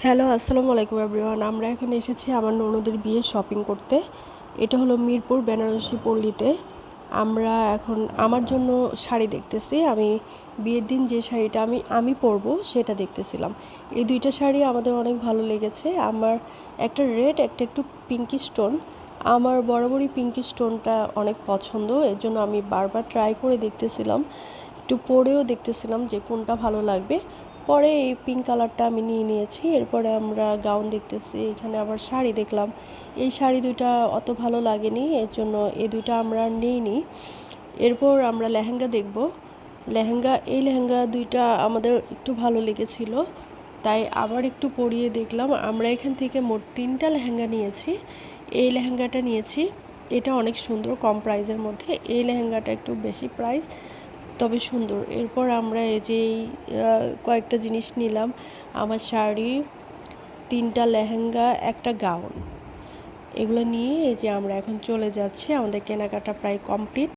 Hello, আসসালামু আলাইকুম everyone. আমরা এখন এসেছি আমার ননদের বিয়ের শপিং করতে। এটা হলো মিরপুর বেনারসি পল্লীতে। আমরা এখন আমার জন্য শাড়ি দেখতেছি। আমি বিয়ের দিন যে শাড়িটা আমি পরবো সেটা দেখতেছিলাম। এই দুইটা শাড়ি আমাদের অনেক ভালো লেগেছে। আমার একটা রেড, একটা একটু পিঙ্কি স্টোন। আমার বরাবরই পিঙ্কি স্টোনটা অনেক পছন্দ, এর জন্য আমি বারবার ট্রাই করে দেখতেছিলাম, একটু পরেও দেখতেছিলাম যে কোনটা ভালো লাগবে। পরে এই পিঙ্ক কালারটা আমি নিয়ে নিয়েছি। এরপরে আমরা গাউন দেখতেছি, এখানে আবার শাড়ি দেখলাম। এই শাড়ি দুইটা অত ভালো লাগেনি, এর জন্য এই দুইটা আমরা আর নিইনি। এরপর আমরা লেহেঙ্গা দেখব। এই লেহেঙ্গা দুইটা আমাদের একটু ভালো লেগেছিল, তাই আবার একটু পরিয়ে দেখলাম। আমরা এখান থেকে মোট 3টা লেহেঙ্গা নিয়েছি। এই লেহেঙ্গাটা নিয়েছি, এটা অনেক সুন্দর, কম প্রাইসের মধ্যে। এই লেহেঙ্গাটা একটু বেশি প্রাইস, তবে সুন্দর। এরপর আমরা এই যে কয়েকটা জিনিস নিলাম, আমার শাড়ি, 3টা লেহেঙ্গা, একটা গাউন। এগুলো নিয়ে এই যে আমরা এখন চলে যাচ্ছি, আমাদের কেনাকাটা প্রায় কমপ্লিট।